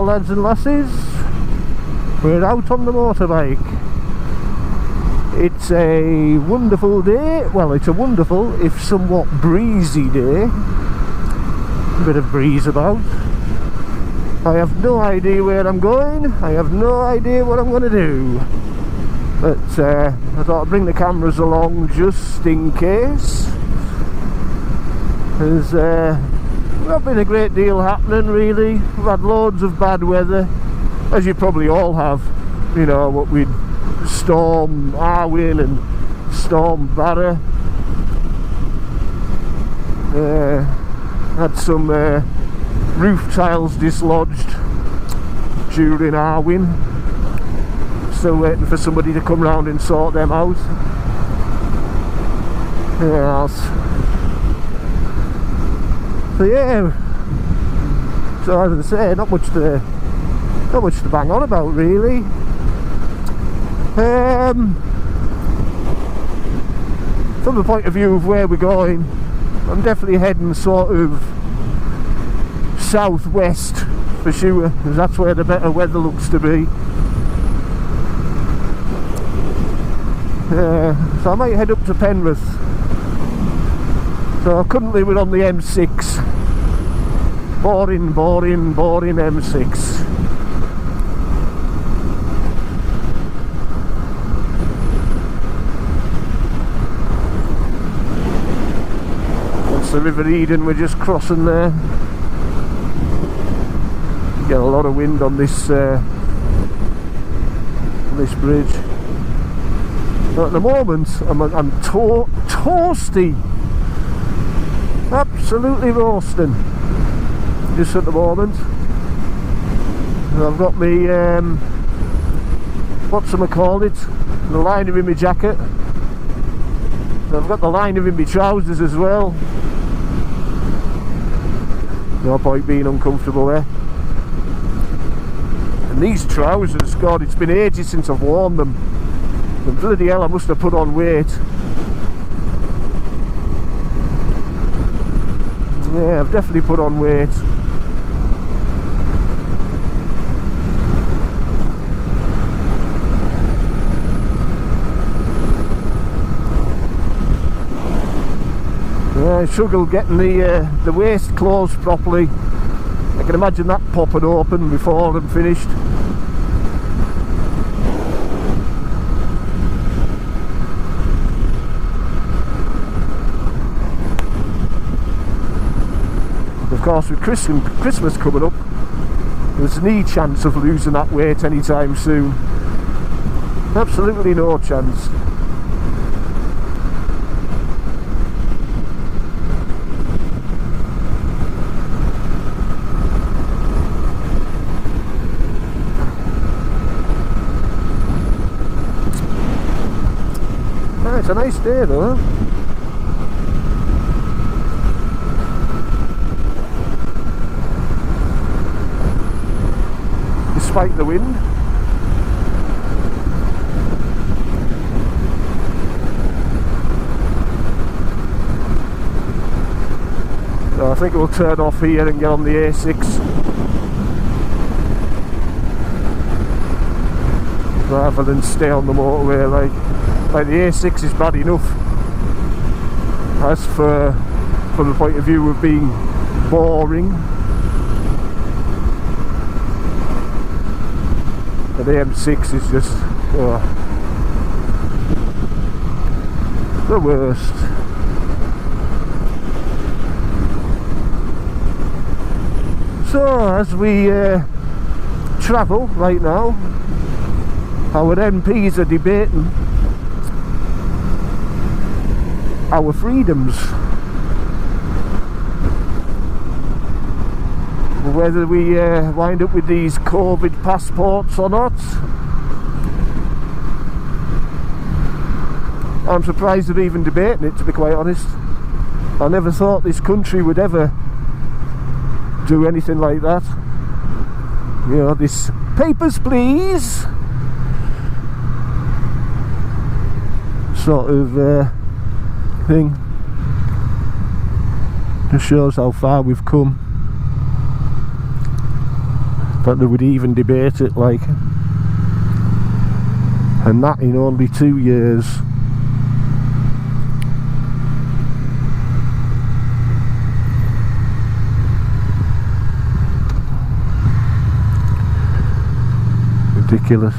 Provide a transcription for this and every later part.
lads and lasses, we're out on the motorbike. It's a wonderful day. Well, it's a wonderful, if somewhat breezy day. A bit of breeze about. I have no idea where I'm going. I have no idea what I'm going to do. But I thought I'd bring the cameras along just in case. There's not been a great deal happening really. We've had loads of bad weather, as you probably all have. You know, what with Storm Arwen and Storm Barra. Had some roof tiles dislodged during Arwen. Still waiting for somebody to come round and sort them out. Yes. So yeah. So as I say, not much to bang on about really. From the point of view of where we're going, I'm definitely heading sort of southwest for sure, because that's where the better weather looks to be. So I might head up to Penrith. So currently we're on the M6. Boring M6. That's the River Eden we're just crossing there. Get a lot of wind on this bridge. So at the moment I'm toasty, absolutely roasting just at the moment. And I've got me whatchamacallit, the lining in my jacket. And I've got the lining in my trousers as well. No point being uncomfortable there. And these trousers, God, it's been ages since I've worn them. And bloody hell, I must have put on weight. Yeah, I've definitely put on weight. Yeah, I struggle getting the waist closed properly. I can imagine that popping open before I'm finished. Of course, with Christmas coming up, there's any chance of losing that weight anytime soon. Absolutely no chance. It's a nice day though, huh? Despite the wind. So I think we'll turn off here and get on the A6 rather than stay on the motorway. Like the A6 is bad enough. As for from the point of view of being boring, but the M6 is just the worst. So as we travel right now, our MPs are debating our freedoms, whether we wind up with these COVID passports or not. I'm surprised they're even debating it, to be quite honest. I never thought this country would ever do anything like that. You know, this papers please sort of thing. Just shows how far we've come. that they would even debate it, like, and that in only 2 years. Ridiculous.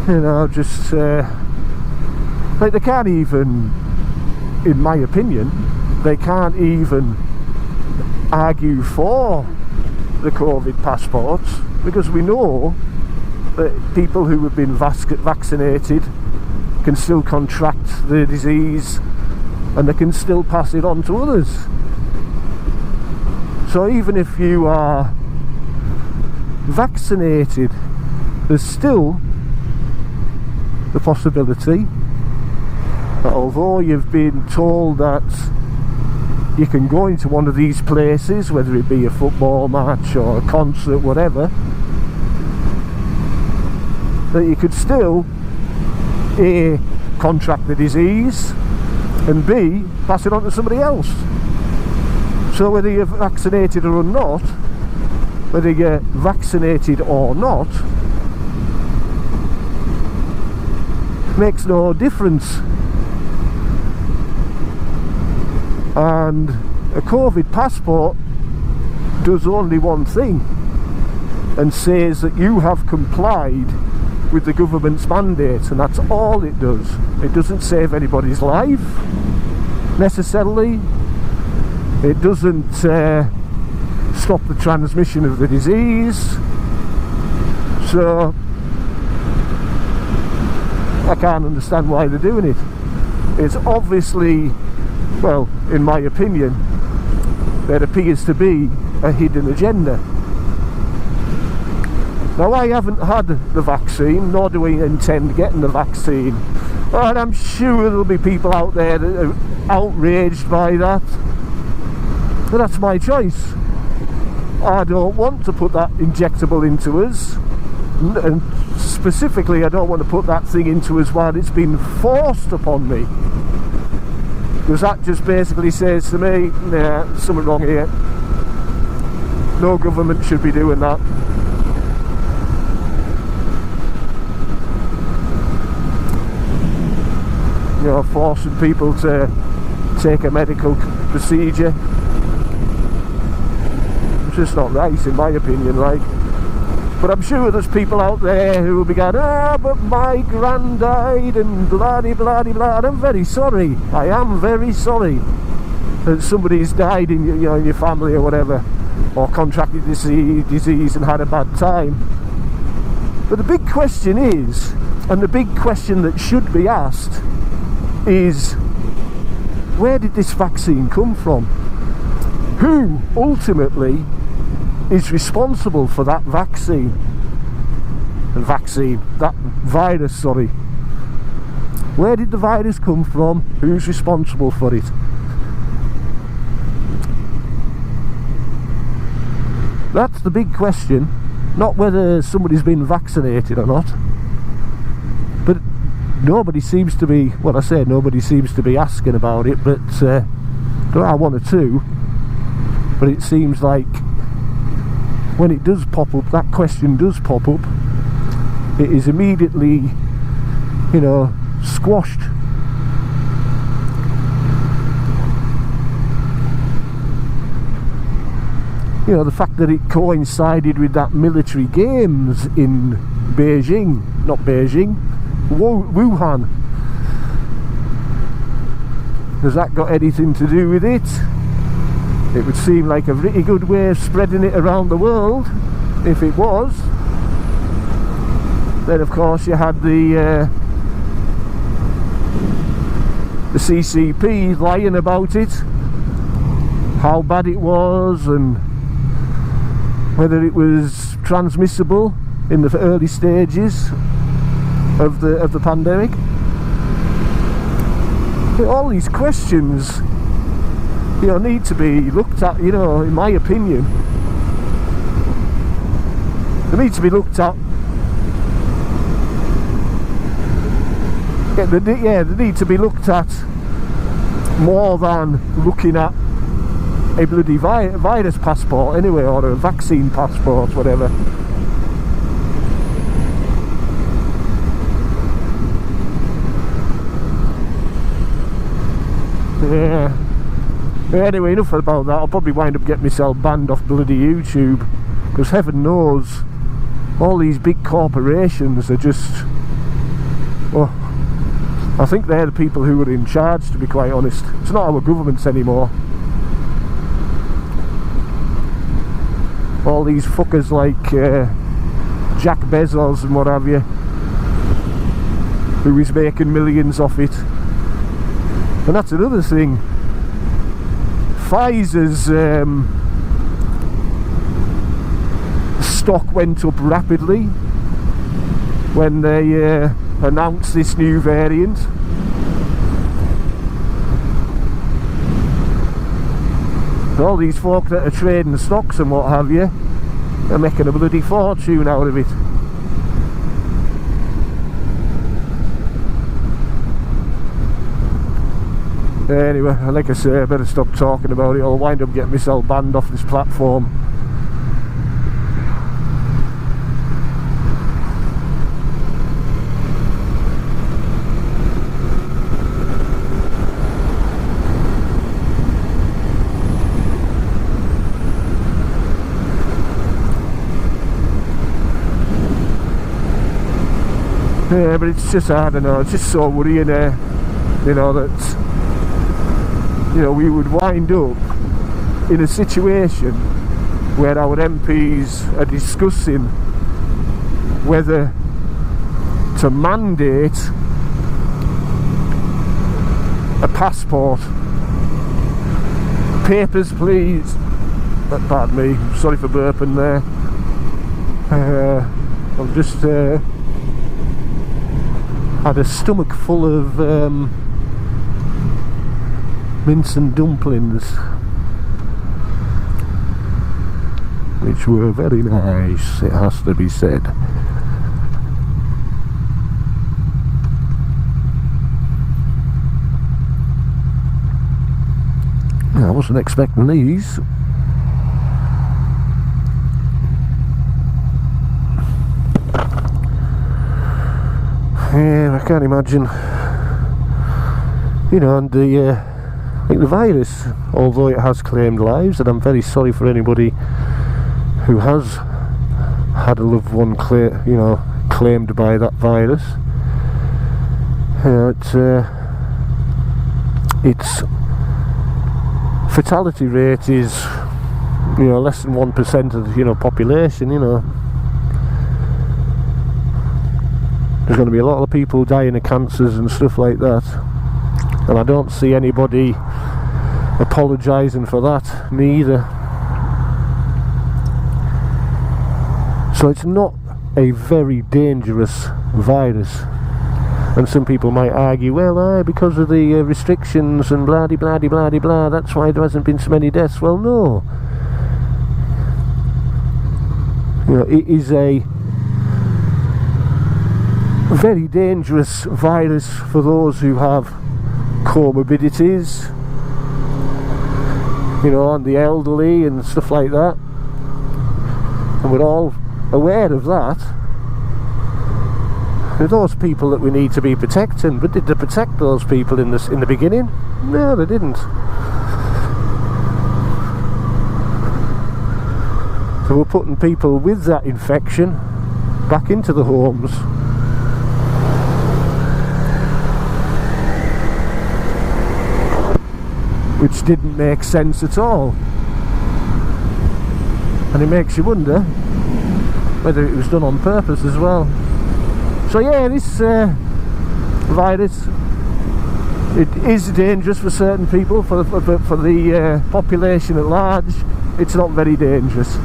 You know, just like they can't even, in my opinion, they can't even argue for the COVID passports, because we know that people who have been vaccinated can still contract the disease and they can still pass it on to others. So even if you are vaccinated, there's still the possibility that although you've been told that you can go into one of these places, whether it be a football match or a concert, whatever, that you could still A, contract the disease, and B, pass it on to somebody else. So whether you're vaccinated or not, whether you're vaccinated or not, makes no difference. And a COVID passport does only one thing, and says that you have complied with the government's mandate, and that's all it does. It doesn't save anybody's life necessarily. It doesn't stop the transmission of the disease. So I can't understand why they're doing it. It's obviously, well, in my opinion, there appears to be a hidden agenda. Now, I haven't had the vaccine, nor do I intend getting the vaccine, and I'm sure there'll be people out there that are outraged by that, but that's my choice. I don't want to put that injectable into us, and specifically I don't want to put that thing into us while it's been forced upon me, because that just basically says to me, nah, there's something wrong here. No government should be doing that. You know, forcing people to take a medical procedure. It's just not right, in my opinion, like. But I'm sure there's people out there who will be going, but my gran died and blah-de-blah-de-blah, and I'm very sorry. I am very sorry that somebody's died in your family or whatever, or contracted this disease and had a bad time. But the big question is, and the big question that should be asked, is where did this vaccine come from? Who ultimately is responsible for that vaccine? That virus, sorry. Where did the virus come from? Who's responsible for it? That's the big question, not whether somebody's been vaccinated or not. But nobody seems to be, well, I say nobody seems to be asking about it, but there are one or two. But it seems like when it does pop up, that question does pop up, it is immediately, squashed. The fact that it coincided with that military games in Wuhan. Has that got anything to do with it? It would seem like a really good way of spreading it around the world, if it was. Then of course you had the CCP lying about it, how bad it was and whether it was transmissible in the early stages of the pandemic. All these questions you know, need to be looked at, you know, in my opinion. They need to be looked at. Yeah, they need to be looked at more than looking at a bloody virus passport anyway, or a vaccine passport, whatever. Yeah. Anyway, enough about that. I'll probably wind up getting myself banned off bloody YouTube, because heaven knows all these big corporations are just, well, I think they're the people who are in charge, to be quite honest. It's not our governments anymore. All these fuckers like Jack Bezos and what have you, who is making millions off it. And that's another thing. Pfizer's stock went up rapidly when they announced this new variant. All these folk that are trading stocks and what have you are making a bloody fortune out of it. Anyway, like I say, I better stop talking about it. I'll wind up getting myself banned off this platform. Yeah, but it's just, I don't know, it's just so worrying, you know, that, you know, we would wind up in a situation where our MPs are discussing whether to mandate a passport. Papers, please. Pardon me, sorry for burping there. I've just had a stomach full of mince and dumplings, which were very nice, it has to be said. I wasn't expecting these. Yeah, I can't imagine, you know, and I think the virus, although it has claimed lives, and I'm very sorry for anybody who has had a loved one claimed by that virus. You know, its fatality rate is, you know, less than 1% of the, you know, population. You know, there's going to be a lot of people dying of cancers and stuff like that, and I don't see anybody apologising for that neither. So it's not a very dangerous virus, and some people might argue, well, because of the restrictions and blah de blah de blah de blah, that's why there hasn't been so many deaths. Well, no, you know, it is a very dangerous virus for those who have comorbidities, you know, and the elderly and stuff like that, and we're all aware of that. They're those people that we need to be protecting, but did they protect those people in the beginning? No, they didn't. So we're putting people with that infection back into the homes. Which didn't make sense at all. And it makes you wonder whether it was done on purpose as well. So yeah, this virus, it is dangerous for certain people. For the population at large, it's not very dangerous.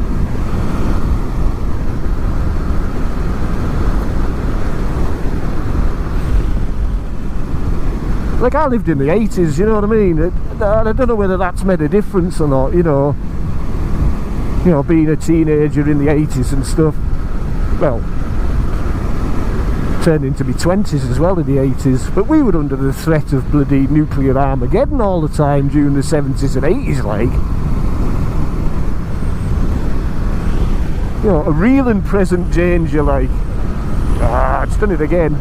Like, I lived in the 80s, you know what I mean? I don't know whether that's made a difference or not, you know, being a teenager in the 80s and stuff. Well, turned into my 20s as well in the 80s, but we were under the threat of bloody nuclear Armageddon all the time during the 70s and 80s, like. You know, a real and present danger, like. Ah, it's done it again.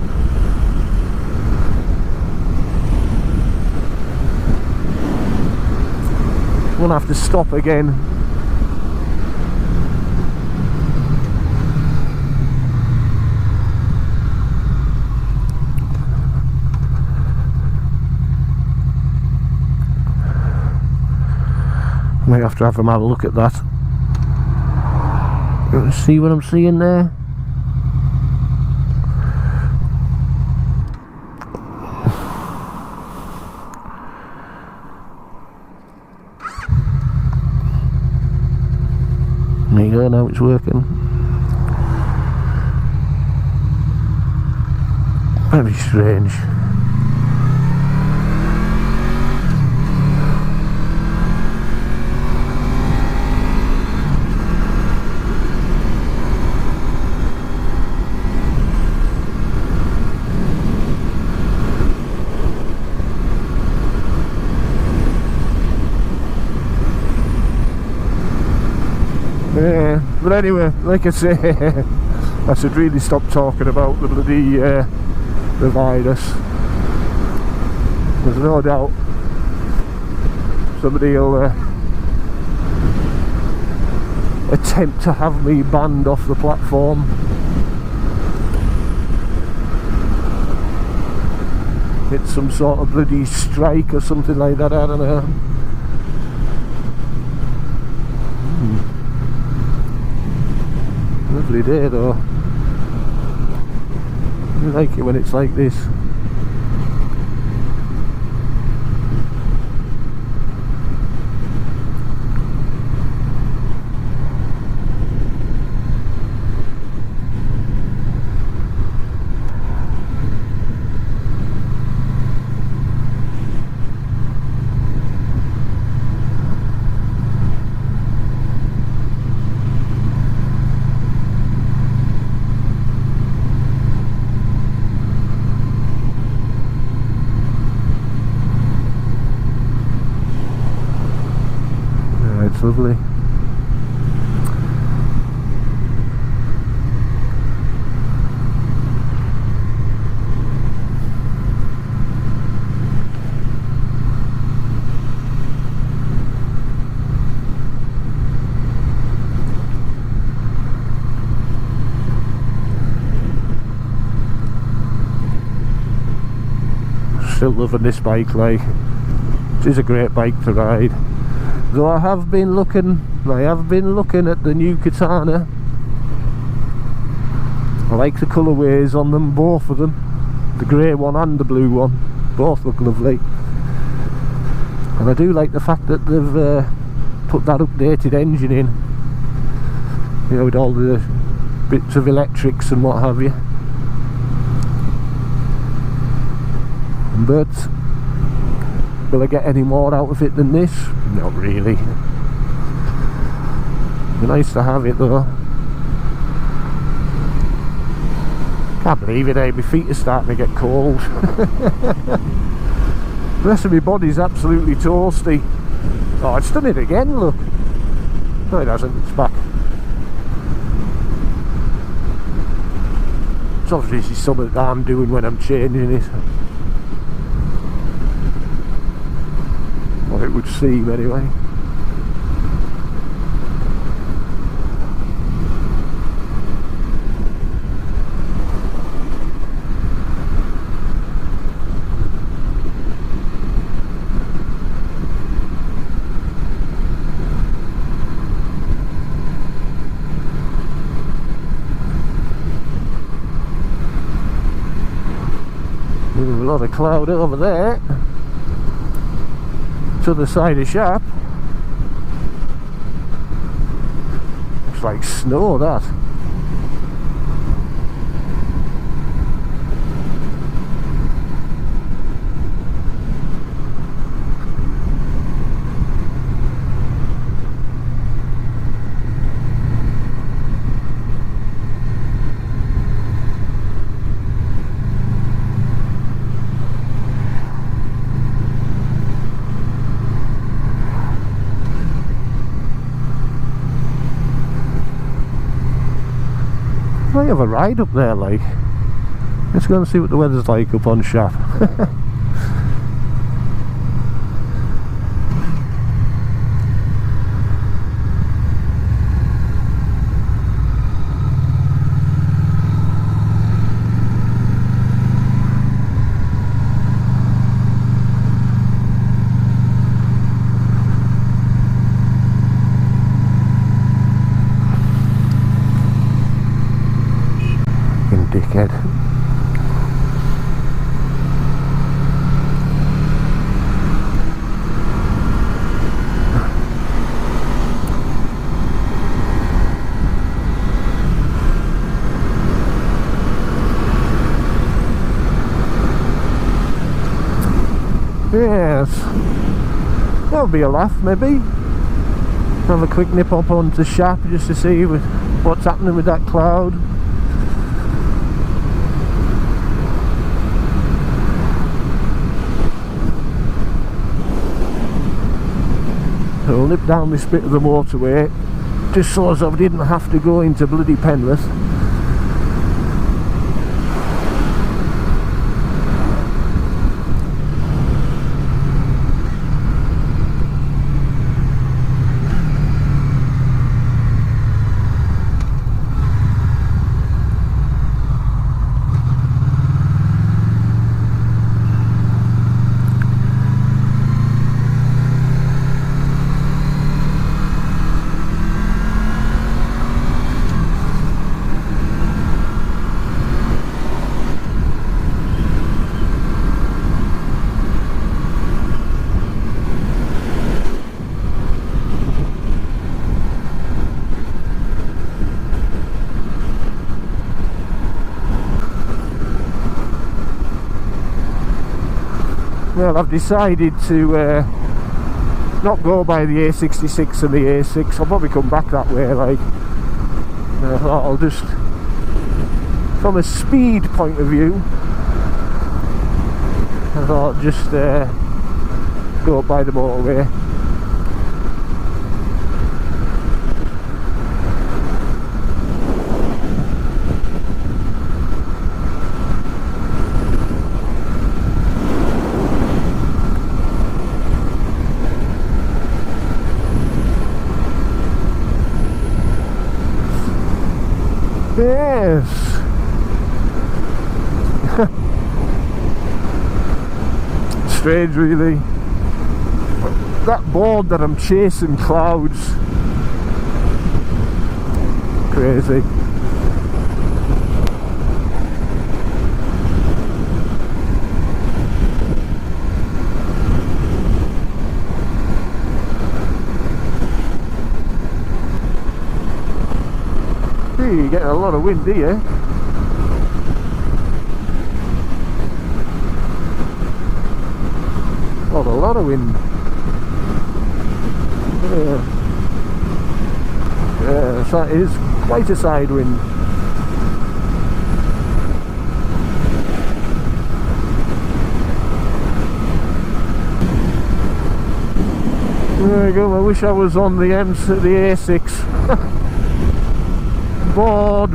Won't have to stop again. Might have to have a look at that. See what I'm seeing there? There you go, now it's working. Very strange. Yeah, but anyway, like I say, I should really stop talking about the bloody the virus. There's no doubt somebody will attempt to have me banned off the platform. It's some sort of bloody strike or something like that, I don't know. Lovely day though. I like it when it's like this. Lovely. Still loving this bike, like, it is a great bike to ride. Though I have been looking at the new Katana. I like the colourways on them, both of them. The grey one and the blue one. Both look lovely. And I do like the fact that they've put that updated engine in. You know, with all the bits of electrics and what have you. But will I get any more out of it than this? Not really. Be nice to have it though. Can't believe it, eh? My feet are starting to get cold. The rest of my body's absolutely toasty. Oh, it's done it again, look. No, it hasn't, it's back. It's obviously something that I'm doing when I'm changing it. It would seem anyway. There's a lot of cloud over there. To the side of shop. Looks like snow, that. might have a ride up there, like. Let's go and see what the weather's like up on Shap. Dickhead. Yes, that'll be a laugh maybe. Have a quick nip up onto Shap just to see what's happening with that cloud. So I'll nip down this bit of the motorway just so as I didn't have to go into bloody Penrith. Well, I've decided to not go by the A66 and the A6. I'll probably come back that way, like. I thought I'll just, from a speed point of view, I thought I'd just go by the motorway. Yes. Strange, really. That board that I'm chasing clouds. Crazy. You're getting a lot of wind here. Oh, a lot of wind. Yes, that is quite a side wind. There you go. I wish I was on the A6. Bored.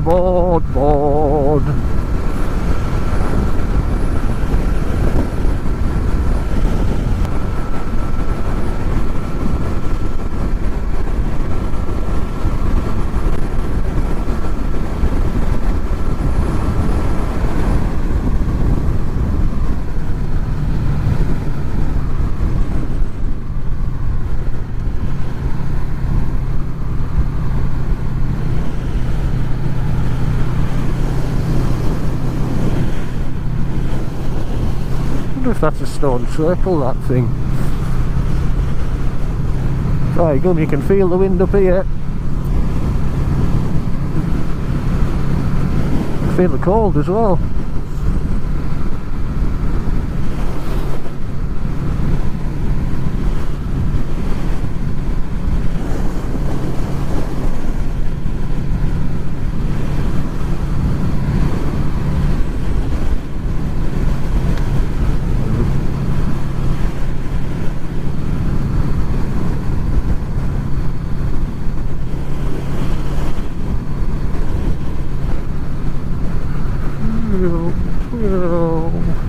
If that's a stone circle, that thing. Right, you can feel the wind up here. Feel the cold as well.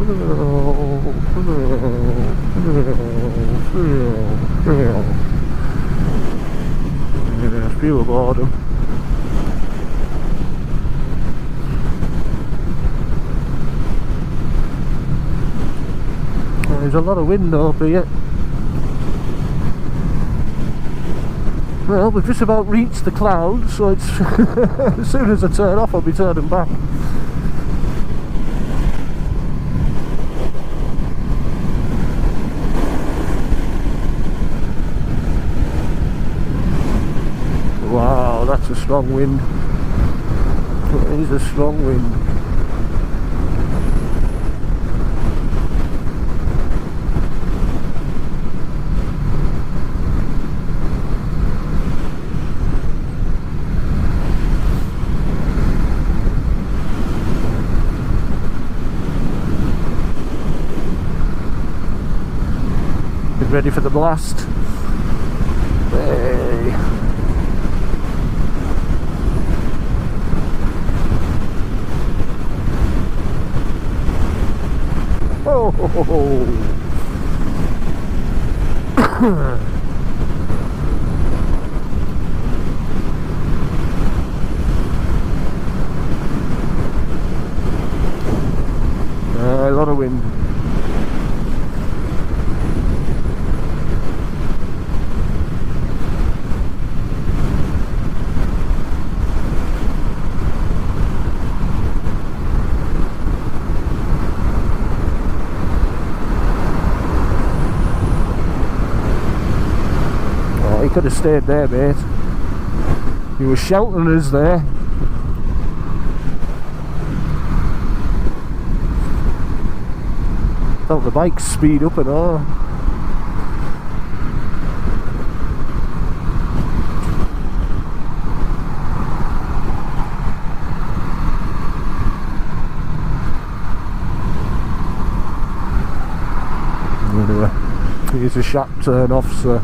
Yeah, it's pure boredom. There's a lot of wind up here. Well, we've just about reached the clouds, so it's as soon as I turn off I'll be turning back. Wow, that's a strong wind. It is a strong wind. Ready for the blast. Hey. Oh, ho, ho, ho. A lot of wind. You could have stayed there, mate. You were sheltering us there. Felt the bike speed up and all. Anyway, here's a sharp turn off, so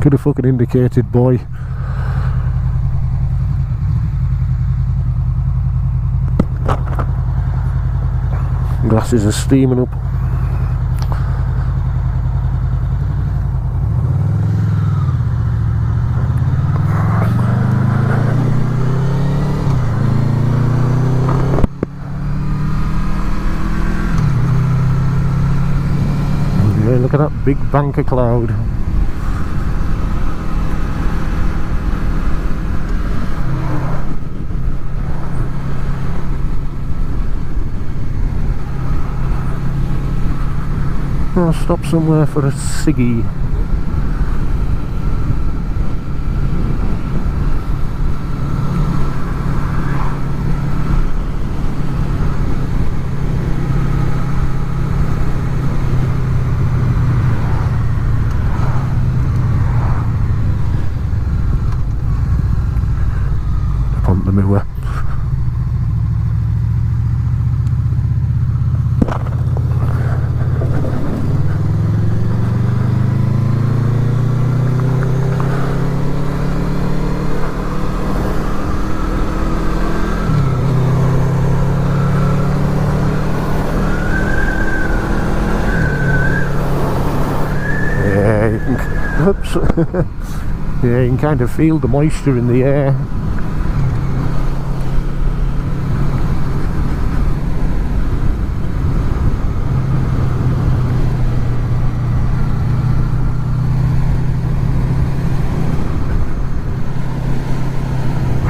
could have fucking indicated, boy. Glasses are steaming up. Yeah, look at that big bank of cloud. I'll stop somewhere for a ciggy. Up on the moor. Oops. Yeah, you can kind of feel the moisture in the air.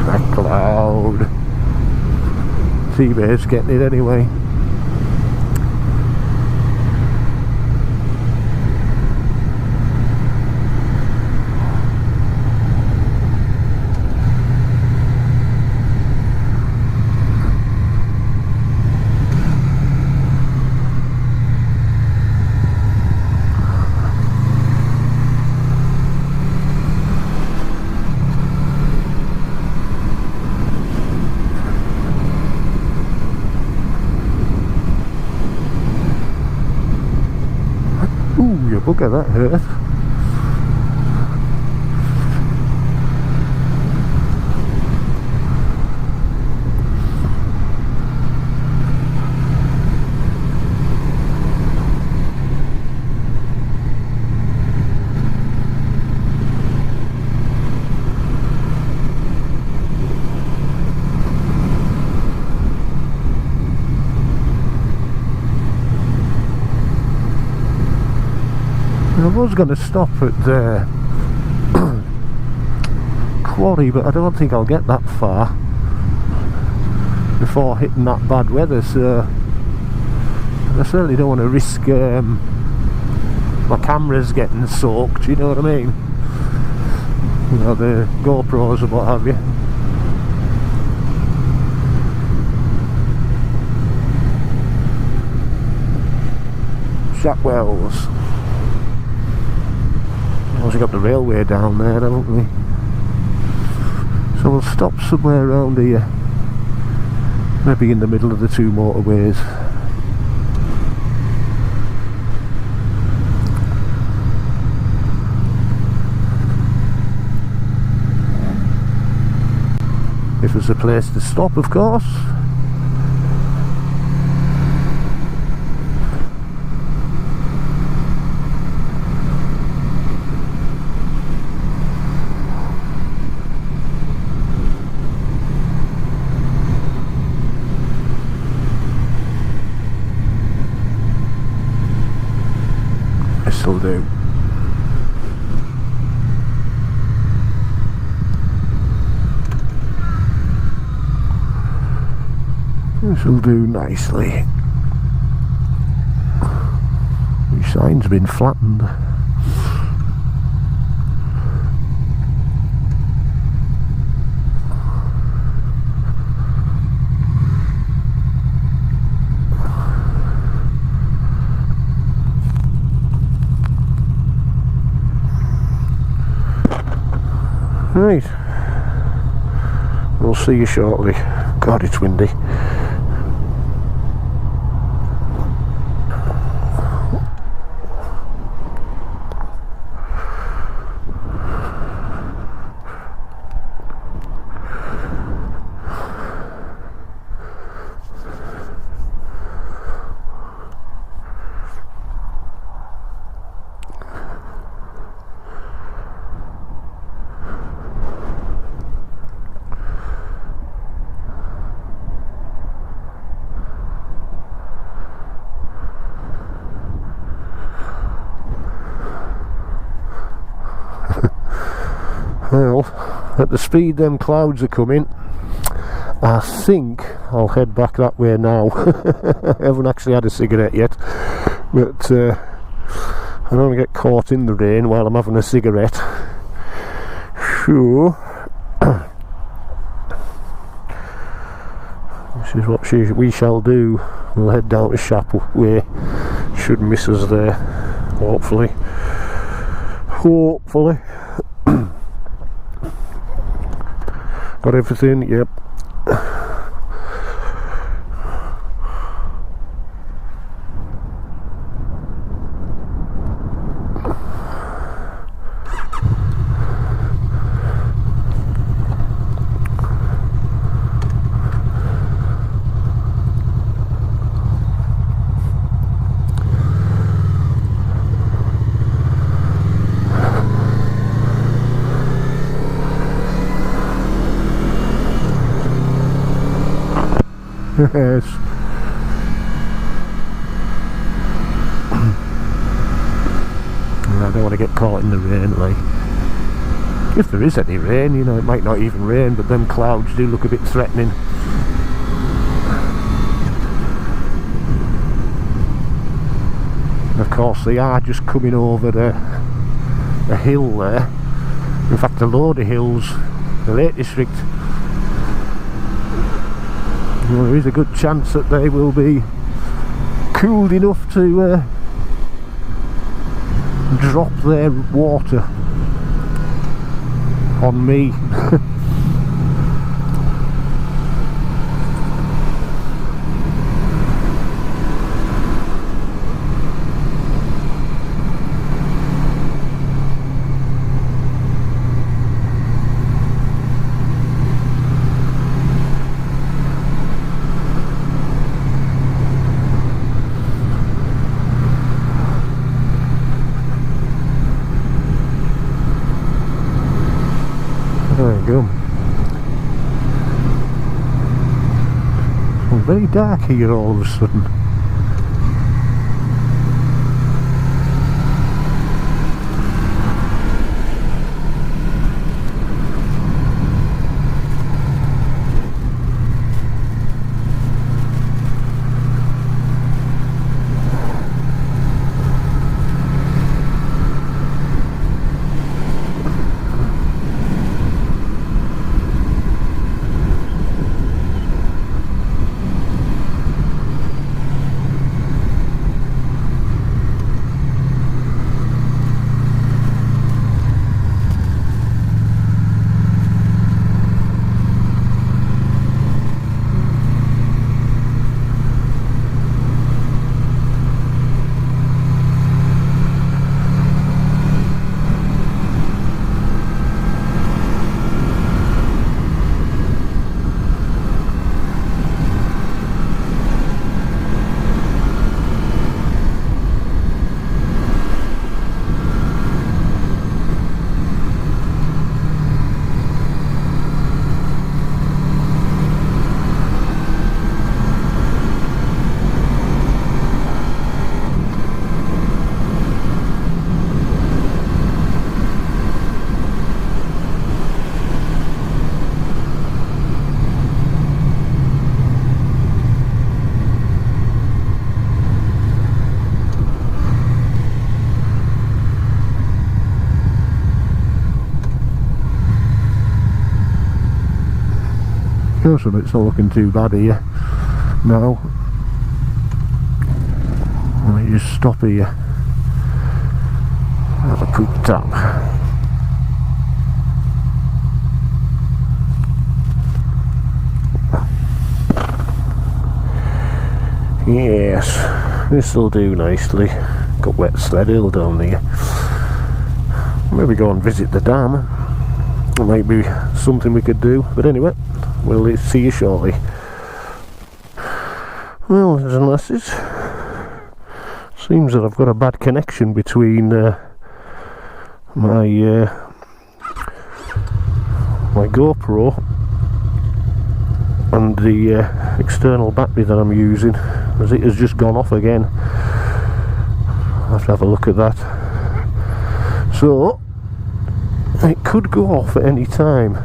That cloud. T-Bear's getting it anyway. bugger, that hurt. I was going to stop at the quarry, but I don't think I'll get that far before hitting that bad weather, so I certainly don't want to risk my cameras getting soaked, you know what I mean? You know, the GoPros or what have you. Shackwells. We've got the railway down there, haven't we? So we'll stop somewhere around here, maybe in the middle of the two motorways. If there's a place to stop, of course. This'll do. This'll do nicely. The sign's been flattened. Right, we'll see you shortly. God, it's windy. Well, at the speed them clouds are coming, I think I'll head back that way now. I haven't actually had a cigarette yet, but I don't want to get caught in the rain while I'm having a cigarette. So this is what we shall do. We'll head down to Shap way. Should miss us there, hopefully. Hopefully. Got everything? Yep. Yes. I don't want to get caught in the rain, like. If there is any rain, you know, it might not even rain, but them clouds do look a bit threatening. And of course they are just coming over a hill there. In fact, a load of hills, the Lake District. Well, there is a good chance that they will be cooled enough to drop their water on me. There you go. It's very dark here all of a sudden. So it's not looking too bad here now. Let me just stop here, have a quick tap. Yes, this will do nicely. Got wet Sleddale down there. Maybe go and visit the dam. It might be something we could do, but anyway, we'll see you shortly. Well, lads and lasses, seems that I've got a bad connection between my GoPro and the external battery that I'm using, as it has just gone off again. I'll have to have a look at that. So it could go off at any time.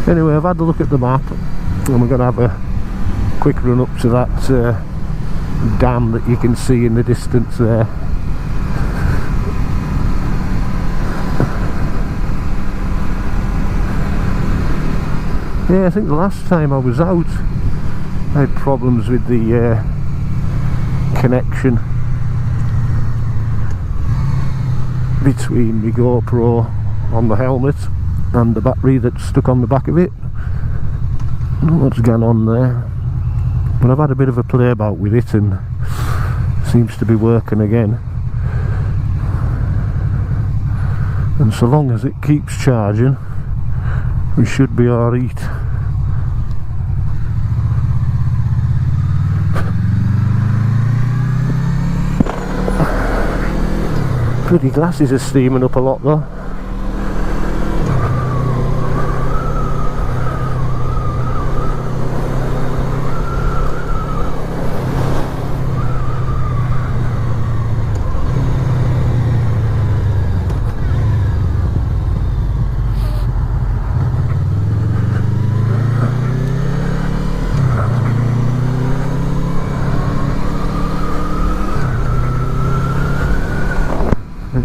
Anyway, I've had a look at the map and we're going to have a quick run up to that dam that you can see in the distance there. Yeah, I think the last time I was out I had problems with the connection between my GoPro on the helmet and the battery that's stuck on the back of it. I don't know what's gone on there, but I've had a bit of a play about with it and it seems to be working again. And so long as it keeps charging, we should be alright. Bloody glasses are steaming up a lot though.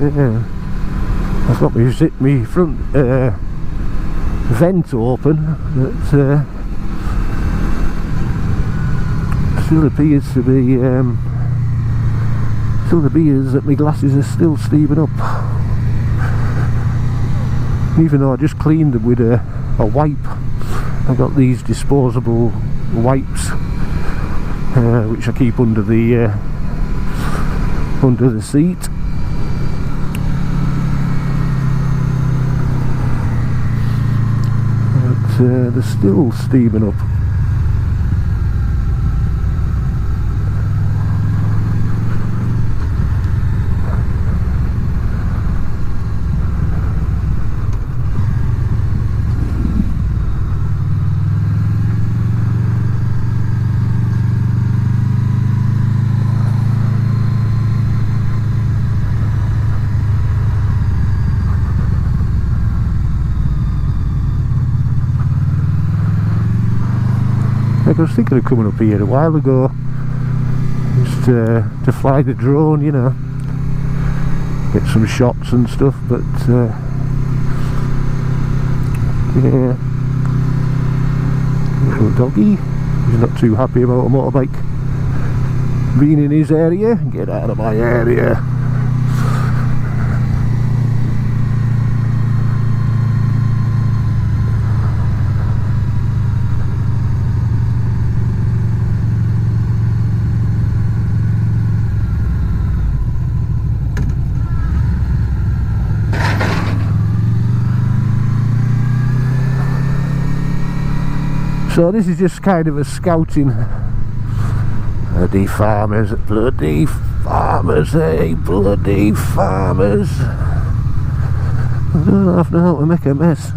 Yeah, I've got my front vent open, but still appears to be that my glasses are still steaming up, even though I just cleaned them with a wipe. I've got these disposable wipes which I keep under the seat. They're still steaming up. Like, I was thinking of coming up here a while ago, just to fly the drone, you know, get some shots and stuff, but yeah, little doggy, he's not too happy about a motorbike being in his area. Get out of my area. So this is just kind of a scouting. Bloody farmers, eh? Bloody farmers. I don't have to know how to make a mess.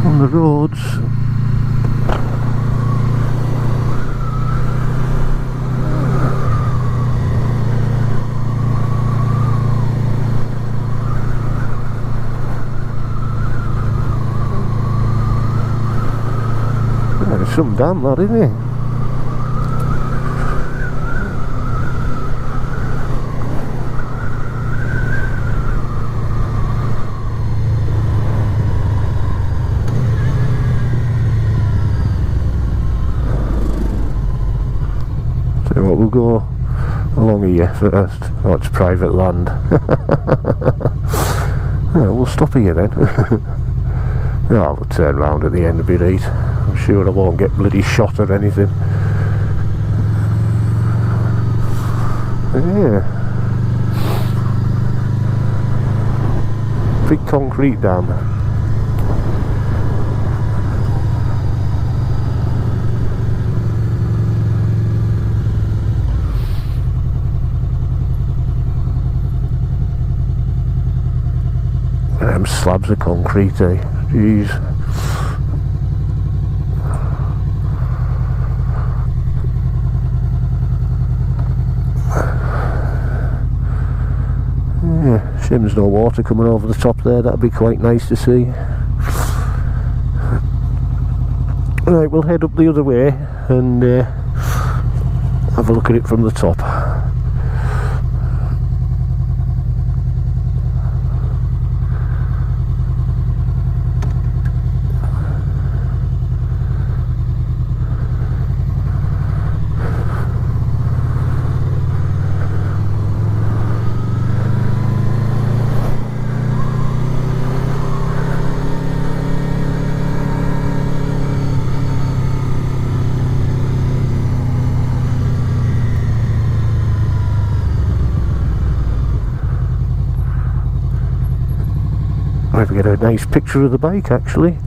On the roads. There's some damn lad, isn't it? So what, we'll go along here first. Oh, it's private land. Yeah, we'll stop here then. Oh, we'll turn round at the end, it'll be right. I'm sure I won't get bloody shot or anything. Yeah. Big concrete dam. Them slabs of concrete, eh? Jeez. Yeah, shame there's no water coming over the top there. That'd be quite nice to see. Right, we'll head up the other way and have a look at it from the top. Might get a nice picture of the bike actually.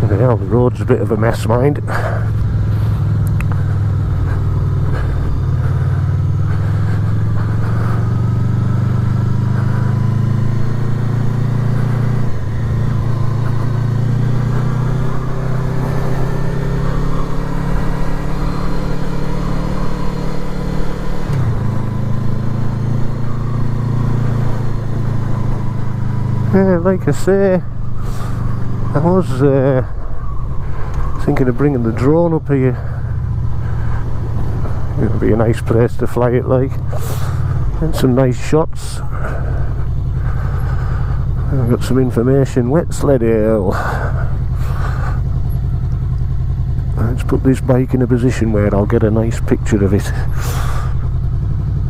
Yeah, the road's a bit of a mess, mind. Yeah, like I say, I was thinking of bringing the drone up here. It'll be a nice place to fly it, like, and some nice shots. I've got some information. Wet Sleddale. Let's put this bike in a position where I'll get a nice picture of it.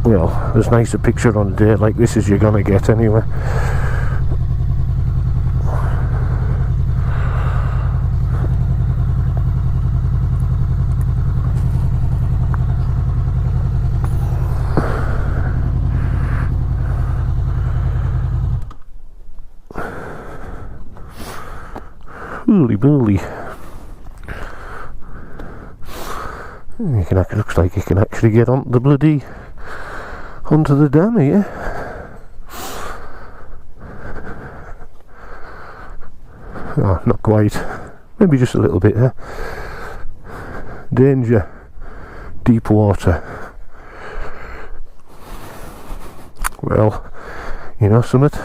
Well, as nice a picture on a day like this as you're gonna get anyway. Holy moly. Looks like you can actually get onto the dam here. Oh, not quite. Maybe just a little bit there. Danger. Deep water. Well, you know something?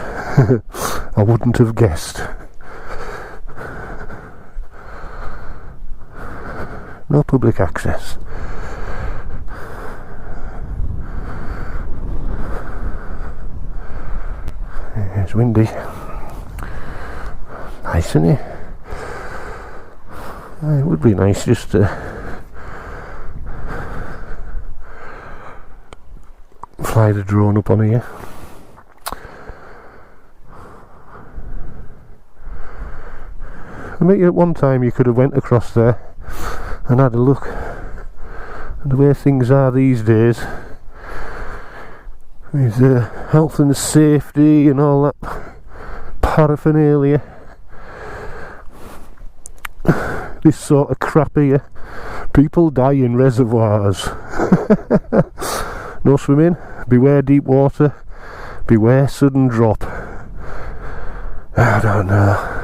I wouldn't have guessed. No public access. It's windy. Nice, isn't it? It would be nice just to fly the drone up on here. I mean, at one time you could have went across there and had a look at the way things are these days with health and safety and all that paraphernalia. This sort of crap here. People die in reservoirs. No swimming, beware deep water, beware sudden drop. I don't know.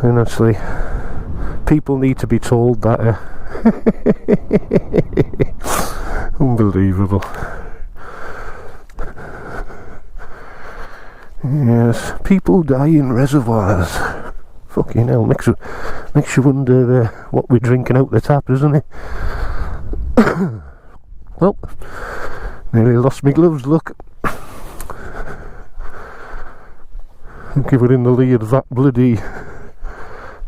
And actually, people need to be told that. Unbelievable. Yes, people die in reservoirs. Fucking hell, makes you wonder what we're drinking out the tap, doesn't it? Well, nearly lost my gloves, look. I think we're in the lee of that bloody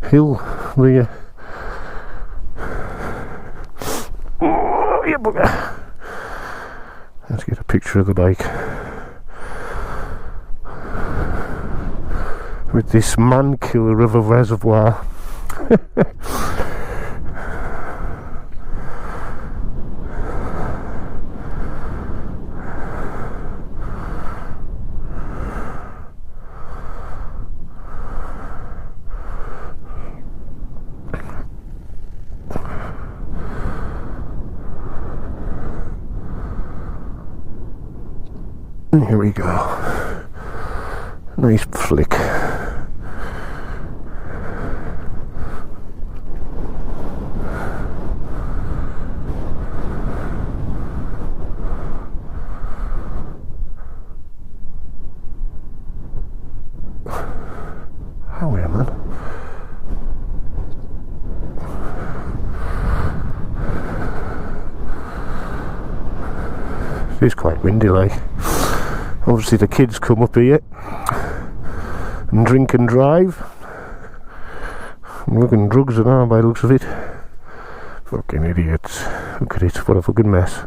hill there. Oh, you bugger. Let's get a picture of the bike. With this man killer of a reservoir. Here we go. Nice flick. How are you, man? It's quite windy, like. Obviously the kids come up here and drink and drive. I'm looking drugs and all by the looks of it. Fucking idiots. Look at it, what a fucking mess.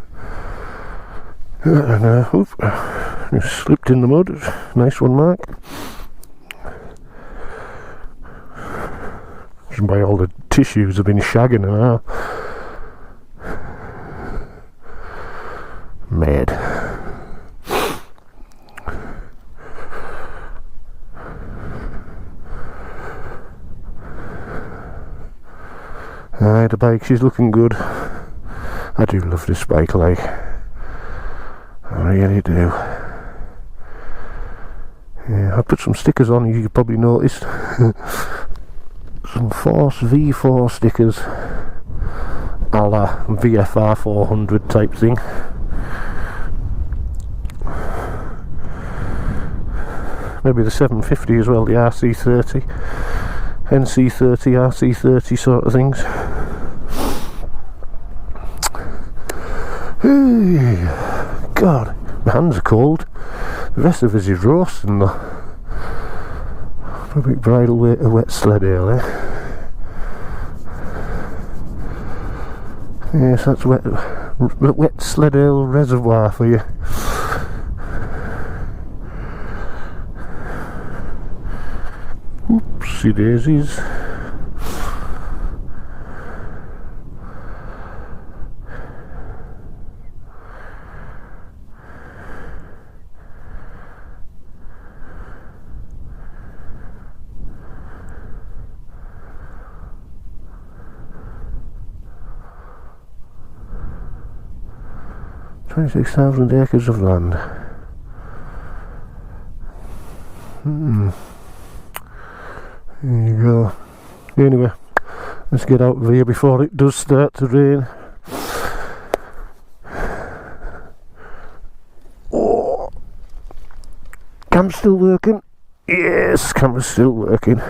And oop, just slipped in the mud. Nice one, Mark. Just by all the tissues have been shagging and all. Mad. The bike, she's looking good. I do love this bike, like. I really do. Yeah, I put some stickers on, you probably noticed. Some Force V4 stickers. A la VFR800 type thing. Maybe the 750 as well, the RC30. NC30, RC30 sort of things. God, my hands are cold. The rest of us is roasting though. Probably bridal weight of wet Sleddale, eh? Yes, that's wet Sleddale reservoir for you. Oopsie daisies. "26,000 acres of land." There you go. Anyway, let's get out of here before it does start to rain. Oh. Cam's still working. Yes, camera's still working.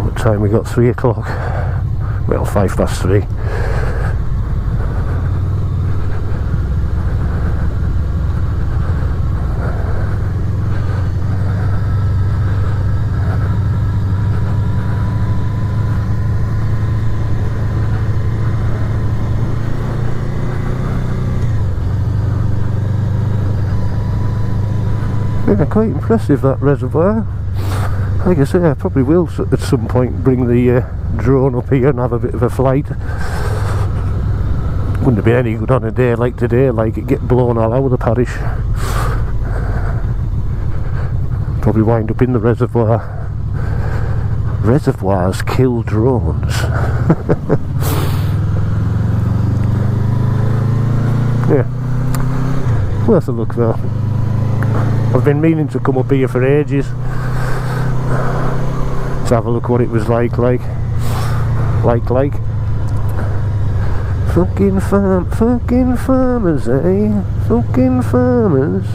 What time we got? 3 o'clock. Well, 3:05. Yeah, quite impressive, that reservoir. Like I say, I probably will at some point bring the drone up here and have a bit of a flight. Wouldn't have been any good on a day like today, like it get blown all over the parish. Probably wind up in the reservoir. Reservoirs kill drones. Yeah, worth a look though. I've been meaning to come up here for ages. Have a look what it was like. Fucking farmers, eh? Fucking farmers.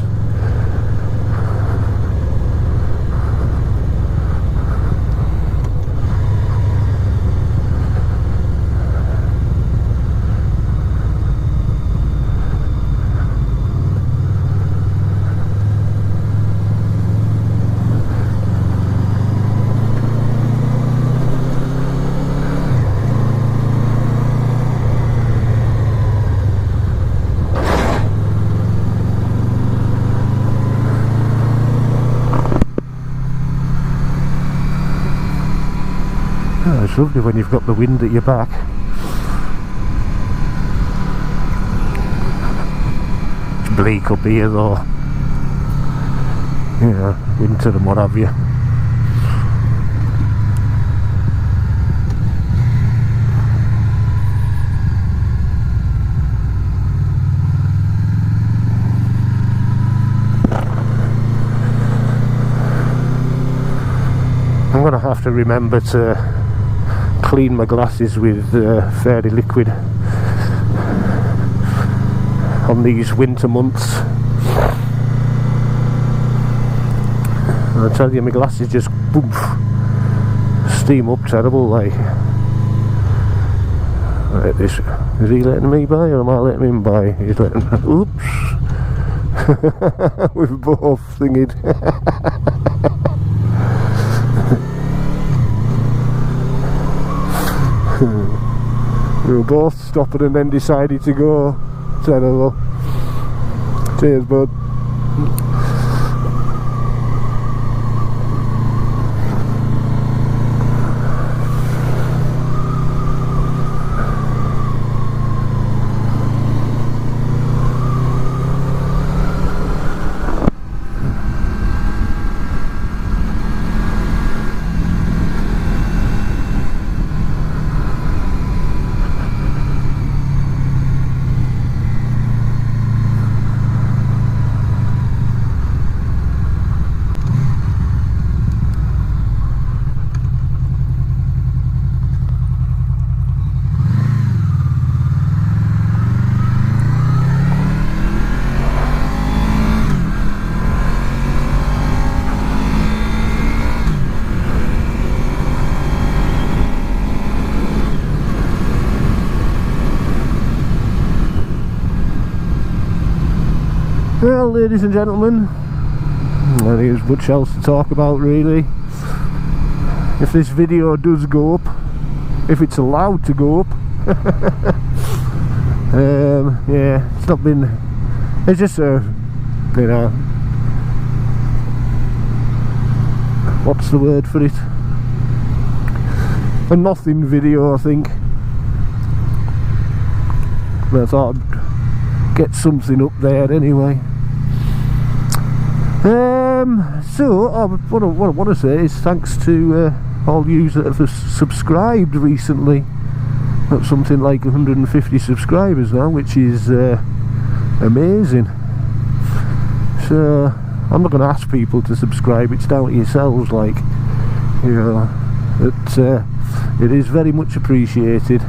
Oh, it's lovely when you've got the wind at your back. It's bleak up here though. Yeah, winter and what have you. I'm going to have to remember to clean my glasses with fairy liquid on these winter months. I tell you, my glasses just boom, steam up terrible like. Right, this, is he letting me by or am I letting him by? He's letting me, oops. We've both thingied. We were both stopping and then decided to go. Terrible. Cheers, bud. Well, ladies and gentlemen, I think there's much else to talk about really. If this video does go up, if it's allowed to go up, yeah, it's not been, it's just a, you know, what's the word for it? A nothing video, I think. But I thought I'd get something up there anyway. So what I want to say is thanks to all you that have subscribed recently. Got something like 150 subscribers now, which is amazing. So I'm not going to ask people to subscribe, it's down to yourselves, like, you know. But it is very much appreciated,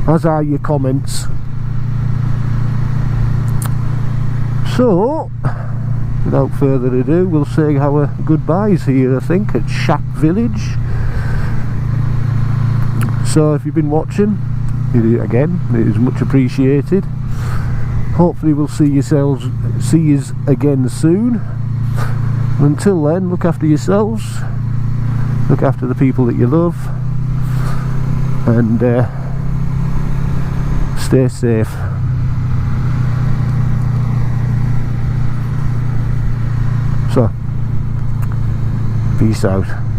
as are your comments. So without further ado, we'll say our goodbyes here, I think, at Shite Village. So if you've been watching, again, it is much appreciated. Hopefully we'll see you again soon. Until then, look after yourselves, look after the people that you love, and stay safe. So, peace out.